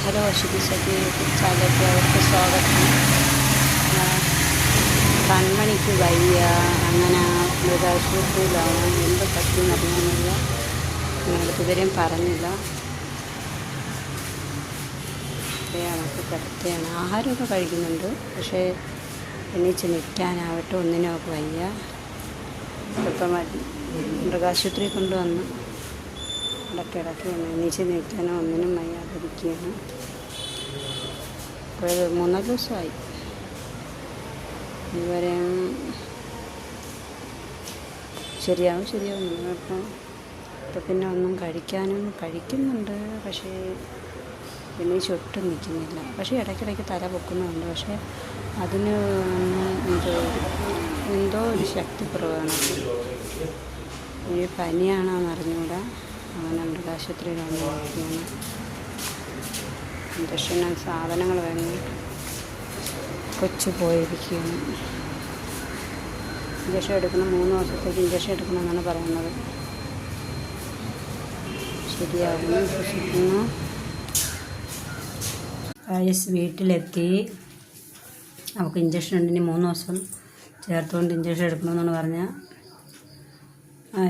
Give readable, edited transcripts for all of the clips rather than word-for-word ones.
Hello Aswathy YouTube ചാനലിലേക്ക് അവർക്ക് സ്വാഗതം. കൺമണിക്ക് വയ്യ, അങ്ങനെ മൃഗാശുപത്രിയിലാണ്. എന്ത് പറ്റിയെന്നറിയാനില്ല, ഞങ്ങൾക്ക് ഇതുവരെയും പറഞ്ഞില്ല. നമുക്ക് കിടത്തിയാണ്. ആഹാരമൊക്കെ കഴിക്കുന്നുണ്ട്, പക്ഷേ എണീച്ച് നിൽക്കാനാവട്ടെ ഒന്നിനും ഒക്കെ വയ്യ. ഇപ്പം മൃഗാശുപത്രി കൊണ്ടുവന്ന് ഇടയ്ക്കിടയ്ക്കാണ് എണീച്ച് നിൽക്കാനോ ഒന്നിനും വയ്യാതിരിക്കുകയാണ്. ഇപ്പോൾ 3 ദിവസമായി. ഇതുവരെ ശരിയാവും ഇപ്പം പിന്നെ ഒന്നും കഴിക്കുന്നുണ്ട്, പക്ഷേ എണീച്ച് ഒട്ടും നിൽക്കുന്നില്ല. പക്ഷേ ഇടയ്ക്കിടയ്ക്ക് തല പൊക്കുന്നുണ്ട്, പക്ഷേ അതിന് എന്തോ ഒരു ശക്തിക്കുറവാണ്. ഈ പനിയാണെന്ന് അറിഞ്ഞുകൂടാ. അങ്ങനെ മൃഗാശുപത്രിയിൽ വന്ന് നോക്കിയാണ്. ഇഞ്ചക്ഷന് സാധനങ്ങൾ വാങ്ങി കൊച്ചു പോയിരിക്കുകയാണ്. ഇഞ്ചക്ഷൻ എടുക്കണം, 3 ദിവസത്തേക്ക് ഇഞ്ചക്ഷൻ എടുക്കണമെന്നാണ് പറയുന്നത്. ശരിയാകുന്നു വിശ്വസിക്കുന്നു. വീട്ടിലെത്തി. അവൾക്ക് ഇഞ്ചക്ഷൻ ഉണ്ടെങ്കിൽ 3 ദിവസം ചേർത്തുകൊണ്ട് ഇഞ്ചക്ഷൻ എടുക്കണമെന്നാണ് പറഞ്ഞാൽ.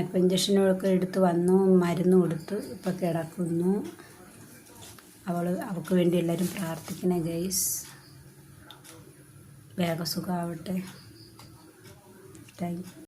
ഇപ്പം ഇഞ്ചക്ഷനൊക്കെ എടുത്ത് വന്നു, മരുന്ന് കൊടുത്ത് ഇപ്പം കിടക്കുന്നു. അവൾക്ക് വേണ്ടി എല്ലാവരും പ്രാർത്ഥിക്കണേ ഗൈസ്. വേഗം സുഖമാവട്ടെ. Thank you.